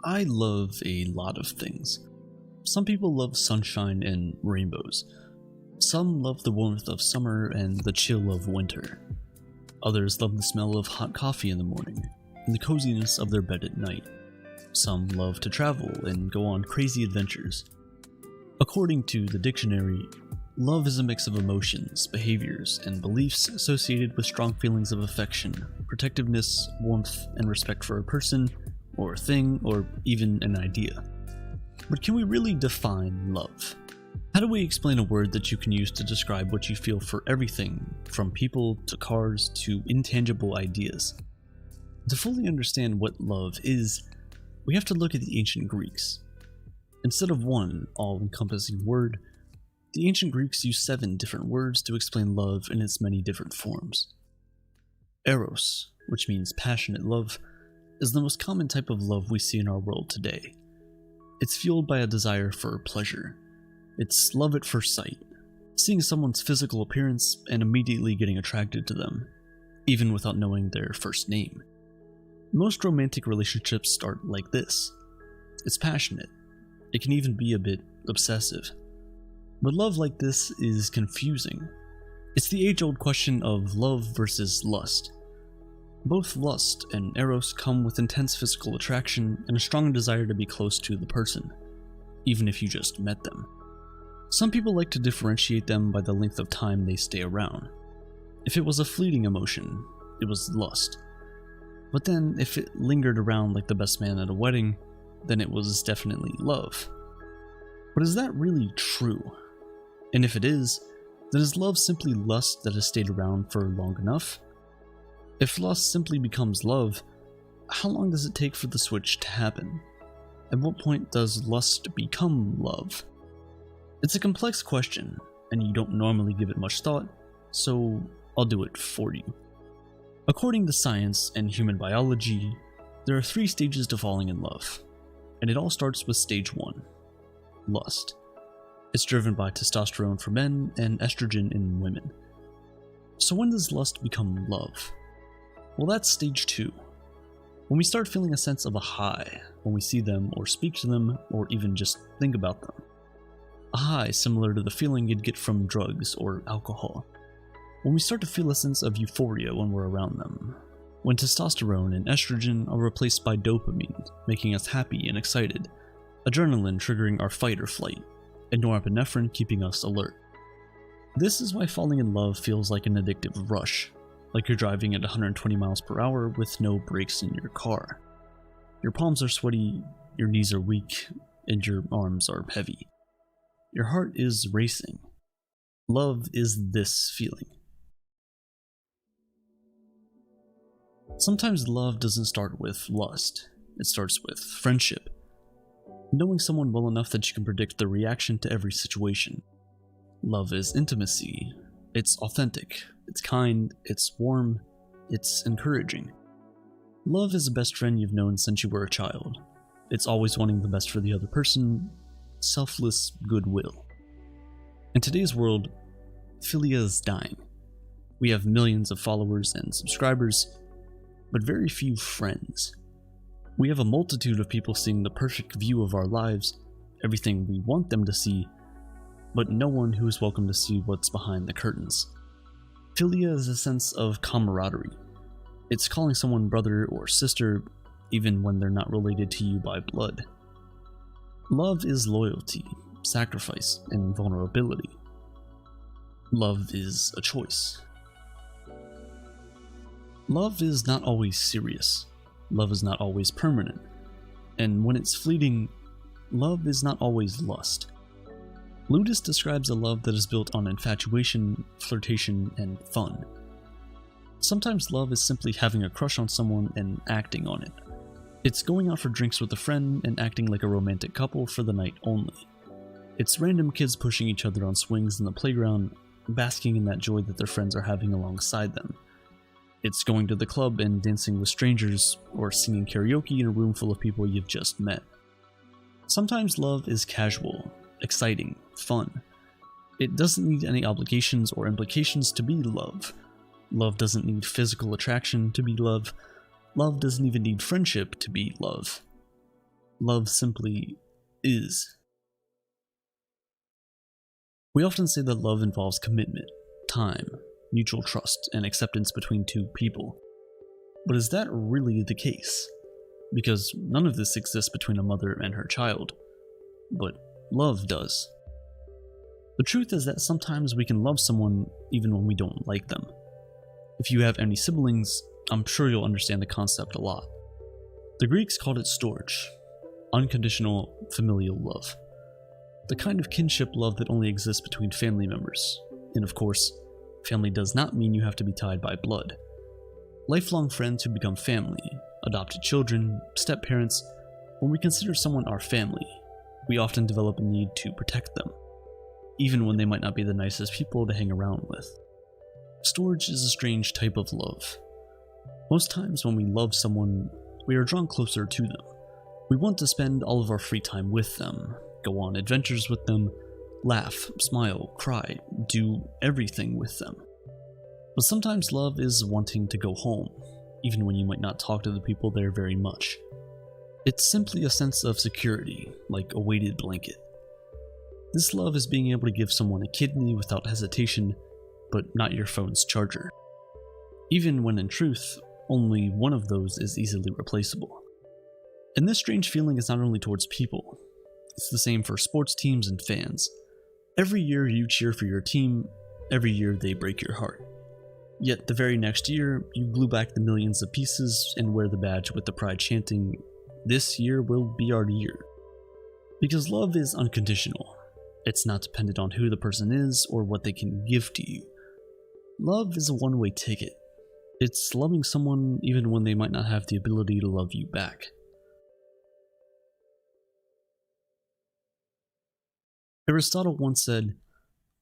I love a lot of things. Some people love sunshine and rainbows. Some love the warmth of summer and the chill of winter. Others love the smell of hot coffee in the morning and the coziness of their bed at night. Some love to travel and go on crazy adventures. According to the dictionary, love is a mix of emotions, behaviors, and beliefs associated with strong feelings of affection, protectiveness, warmth, and respect for a person, or a thing, or even an idea. But can we really define love? How do we explain a word that you can use to describe what you feel for everything, from people to cars to intangible ideas? To fully understand what love is, we have to look at the ancient Greeks. Instead of one all-encompassing word, the ancient Greeks used 7 different words to explain love in its many different forms. Eros, which means passionate love, is the most common type of love we see in our world today. It's fueled by a desire for pleasure. It's love at first sight, seeing someone's physical appearance and immediately getting attracted to them, even without knowing their first name. Most romantic relationships start like this. It's passionate. It can even be a bit obsessive. But love like this is confusing. It's the age-old question of love versus lust. Both lust and eros come with intense physical attraction and a strong desire to be close to the person, even if you just met them. Some people like to differentiate them by the length of time they stay around. If it was a fleeting emotion, it was lust. But then, if it lingered around like the best man at a wedding, then it was definitely love. But is that really true? And if it is, then is love simply lust that has stayed around for long enough? If lust simply becomes love, how long does it take for the switch to happen? At what point does lust become love? It's a complex question, and you don't normally give it much thought, so I'll do it for you. According to science and human biology, there are 3 stages to falling in love, and it all starts with stage 1, lust. It's driven by testosterone for men and estrogen in women. So when does lust become love? Well, that's stage 2. When we start feeling a sense of a high when we see them or speak to them or even just think about them. A high similar to the feeling you'd get from drugs or alcohol. When we start to feel a sense of euphoria when we're around them. When testosterone and estrogen are replaced by dopamine, making us happy and excited. Adrenaline triggering our fight or flight, and norepinephrine keeping us alert. This is why falling in love feels like an addictive rush, like you're driving at 120 miles per hour with no brakes in your car. Your palms are sweaty, your knees are weak, and your arms are heavy. Your heart is racing. Love is this feeling. Sometimes love doesn't start with lust. It starts with friendship. Knowing someone well enough that you can predict their reaction to every situation. Love is intimacy. It's authentic. It's kind. It's warm. It's encouraging. Love is the best friend you've known since you were a child. It's always wanting the best for the other person. Selfless goodwill. In today's world, philia is dying. We have millions of followers and subscribers, but very few friends. We have a multitude of people seeing the perfect view of our lives, everything we want them to see, but no one who is welcome to see what's behind the curtains. Philia is a sense of camaraderie. It's calling someone brother or sister, even when they're not related to you by blood. Love is loyalty, sacrifice, and vulnerability. Love is a choice. Love is not always serious. Love is not always permanent. And when it's fleeting, love is not always lust. Ludus describes a love that is built on infatuation, flirtation, and fun. Sometimes love is simply having a crush on someone and acting on it. It's going out for drinks with a friend and acting like a romantic couple for the night only. It's random kids pushing each other on swings in the playground, basking in that joy that their friends are having alongside them. It's going to the club and dancing with strangers, or singing karaoke in a room full of people you've just met. Sometimes love is casual, exciting, fun. It doesn't need any obligations or implications to be love. Love doesn't need physical attraction to be love. Love doesn't even need friendship to be love. Love simply is. We often say that love involves commitment, time, mutual trust, and acceptance between two people. But is that really the case? Because none of this exists between a mother and her child, but love does. The truth is that sometimes we can love someone even when we don't like them. If you have any siblings, I'm sure you'll understand the concept a lot. The Greeks called it storge, unconditional familial love. The kind of kinship love that only exists between family members. And of course, family does not mean you have to be tied by blood. Lifelong friends who become family, adopted children, step-parents, when we consider someone our family, we often develop a need to protect them, even when they might not be the nicest people to hang around with. Storge is a strange type of love. Most times when we love someone, we are drawn closer to them. We want to spend all of our free time with them, go on adventures with them, laugh, smile, cry, do everything with them. But sometimes love is wanting to go home, even when you might not talk to the people there very much. It's simply a sense of security, like a weighted blanket. This love is being able to give someone a kidney without hesitation, but not your phone's charger. Even when in truth, only one of those is easily replaceable. And this strange feeling is not only towards people, it's the same for sports teams and fans. Every year you cheer for your team, every year they break your heart. Yet the very next year, you glue back the millions of pieces and wear the badge with the pride chanting, "This year will be our year." Because love is unconditional. It's not dependent on who the person is or what they can give to you. Love is a one-way ticket. It's loving someone even when they might not have the ability to love you back. Aristotle once said,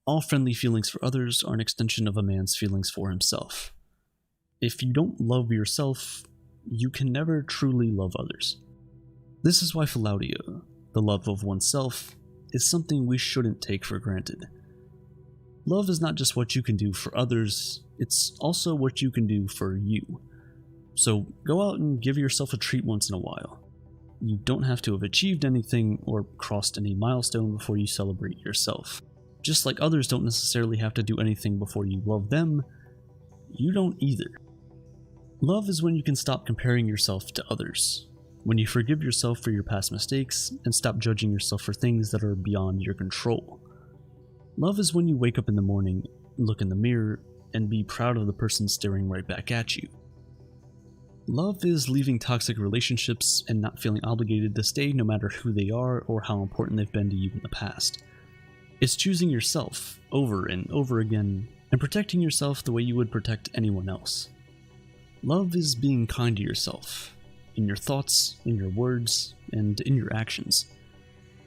"All friendly feelings for others are an extension of a man's feelings for himself." If you don't love yourself, you can never truly love others. This is why philautia, the love of oneself, is something we shouldn't take for granted. Love is not just what you can do for others, it's also what you can do for you. So go out and give yourself a treat once in a while. You don't have to have achieved anything or crossed any milestone before you celebrate yourself. Just like others don't necessarily have to do anything before you love them, you don't either. Love is when you can stop comparing yourself to others, when you forgive yourself for your past mistakes and stop judging yourself for things that are beyond your control. Love is when you wake up in the morning, look in the mirror, and be proud of the person staring right back at you. Love is leaving toxic relationships and not feeling obligated to stay no matter who they are or how important they've been to you in the past. It's choosing yourself over and over again and protecting yourself the way you would protect anyone else. Love is being kind to yourself, in your thoughts, in your words, and in your actions.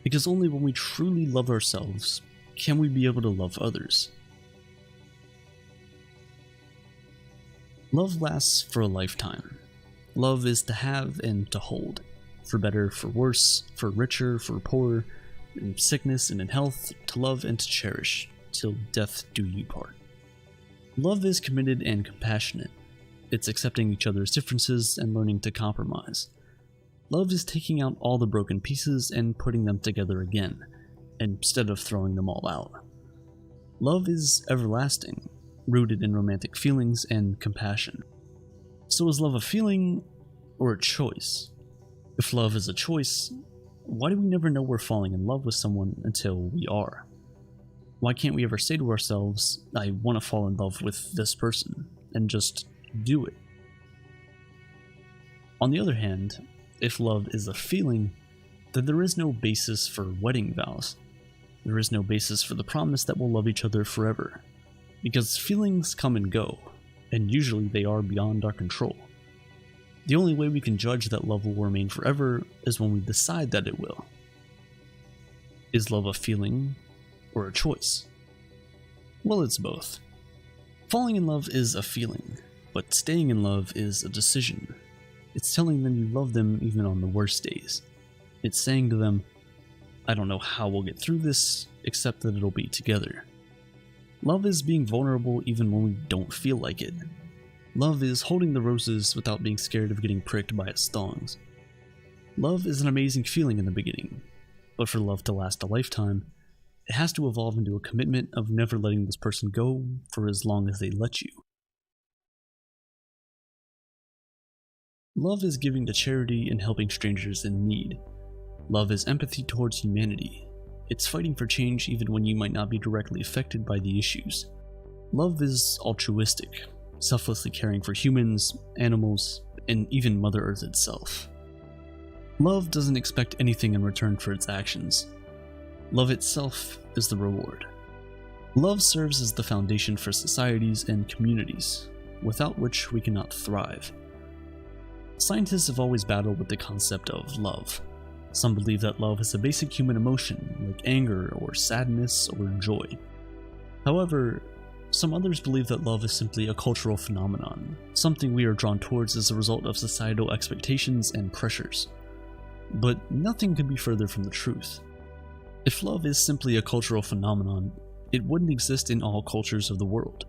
Because only when we truly love ourselves can we be able to love others. Love lasts for a lifetime. Love is to have and to hold, for better, for worse, for richer, for poorer, in sickness and in health, to love and to cherish, till death do you part. Love is committed and compassionate. It's accepting each other's differences and learning to compromise. Love is taking out all the broken pieces and putting them together again, instead of throwing them all out. Love is everlasting, rooted in romantic feelings and compassion. So is love a feeling or a choice? If love is a choice, why do we never know we're falling in love with someone until we are? Why can't we ever say to ourselves, "I want to fall in love with this person," and just do it? On the other hand, if love is a feeling, then there is no basis for wedding vows. There is no basis for the promise that we'll love each other forever. Because feelings come and go, and usually they are beyond our control. The only way we can judge that love will remain forever is when we decide that it will. Is love a feeling or a choice? Well, it's both. Falling in love is a feeling, but staying in love is a decision. It's telling them you love them even on the worst days. It's saying to them, "I don't know how we'll get through this, except that it'll be together." Love is being vulnerable even when we don't feel like it. Love is holding the roses without being scared of getting pricked by its thorns. Love is an amazing feeling in the beginning, but for love to last a lifetime, it has to evolve into a commitment of never letting this person go for as long as they let you. Love is giving to charity and helping strangers in need. Love is empathy towards humanity. It's fighting for change even when you might not be directly affected by the issues. Love is altruistic, selflessly caring for humans, animals, and even Mother Earth itself. Love doesn't expect anything in return for its actions. Love itself is the reward. Love serves as the foundation for societies and communities, without which we cannot thrive. Scientists have always battled with the concept of love. Some believe that love is a basic human emotion, like anger or sadness or joy. However, some others believe that love is simply a cultural phenomenon, something we are drawn towards as a result of societal expectations and pressures. But nothing could be further from the truth. If love is simply a cultural phenomenon, it wouldn't exist in all cultures of the world,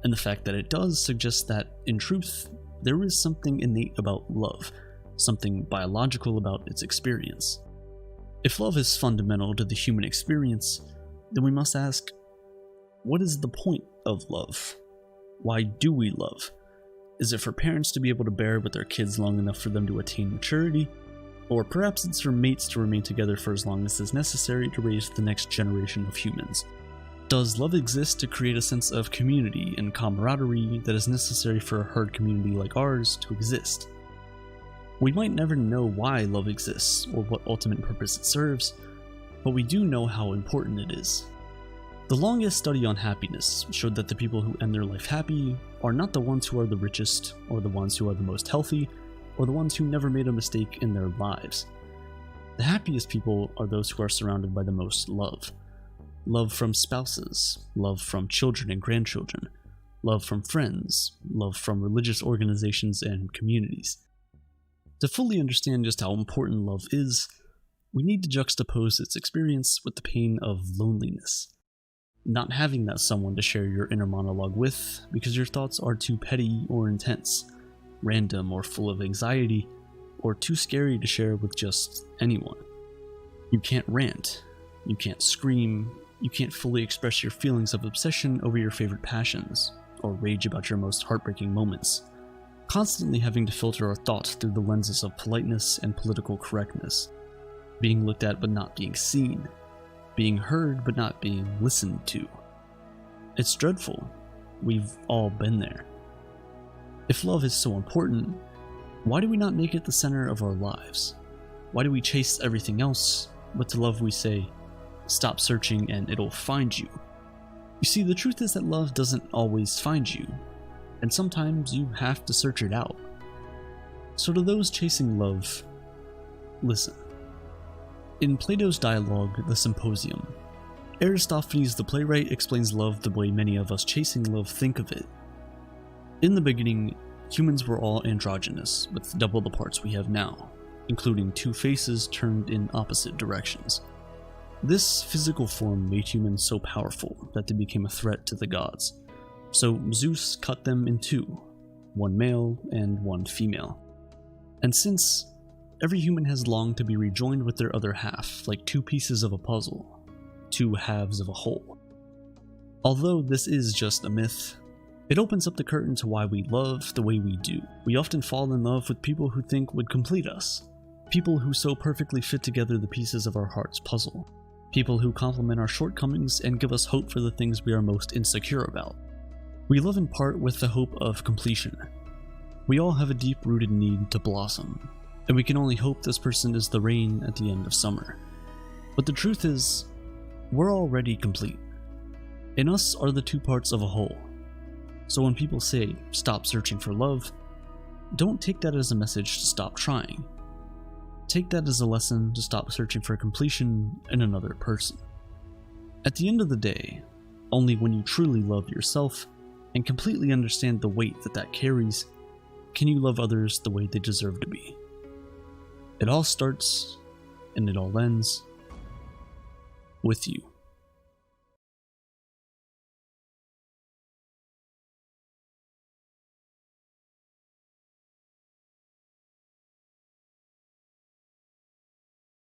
and the fact that it does suggests that, in truth, there is something innate about love, something biological about its experience. If love is fundamental to the human experience, then we must ask, what is the point of love? Why do we love? Is it for parents to be able to bear with their kids long enough for them to attain maturity? Or perhaps it's for mates to remain together for as long as is necessary to raise the next generation of humans. Does love exist to create a sense of community and camaraderie that is necessary for a herd community like ours to exist? We might never know why love exists or what ultimate purpose it serves, but we do know how important it is. The longest study on happiness showed that the people who end their life happy are not the ones who are the richest, or the ones who are the most healthy, or the ones who never made a mistake in their lives. The happiest people are those who are surrounded by the most love. Love from spouses, love from children and grandchildren, love from friends, love from religious organizations and communities. To fully understand just how important love is, we need to juxtapose its experience with the pain of loneliness. Not having that someone to share your inner monologue with because your thoughts are too petty or intense, random or full of anxiety, or too scary to share with just anyone. You can't rant, you can't scream, you can't fully express your feelings of obsession over your favorite passions, or rage about your most heartbreaking moments. Constantly having to filter our thoughts through the lenses of politeness and political correctness. Being looked at but not being seen. Being heard but not being listened to. It's dreadful. We've all been there. If love is so important, why do we not make it the center of our lives? Why do we chase everything else, but to love we say, stop searching and it'll find you? You see, the truth is that love doesn't always find you, and sometimes you have to search it out. So to those chasing love, listen. In Plato's dialogue, The Symposium, Aristophanes the playwright explains love the way many of us chasing love think of it. In the beginning, humans were all androgynous, with double the parts we have now, including two faces turned in opposite directions. This physical form made humans so powerful that they became a threat to the gods. So Zeus cut them in two, one male and one female. And since every human has longed to be rejoined with their other half, like two pieces of a puzzle, two halves of a whole. Although this is just a myth, it opens up the curtain to why we love the way we do. We often fall in love with people who think would complete us. People who so perfectly fit together the pieces of our heart's puzzle. People who complement our shortcomings and give us hope for the things we are most insecure about. We love in part with the hope of completion. We all have a deep-rooted need to blossom, and we can only hope this person is the rain at the end of summer. But the truth is, we're already complete. In us are the two parts of a whole. So when people say, stop searching for love, don't take that as a message to stop trying. Take that as a lesson to stop searching for completion in another person. At the end of the day, only when you truly love yourself and completely understand the weight that carries, can you love others the way they deserve to be. It all starts, and it all ends, with you.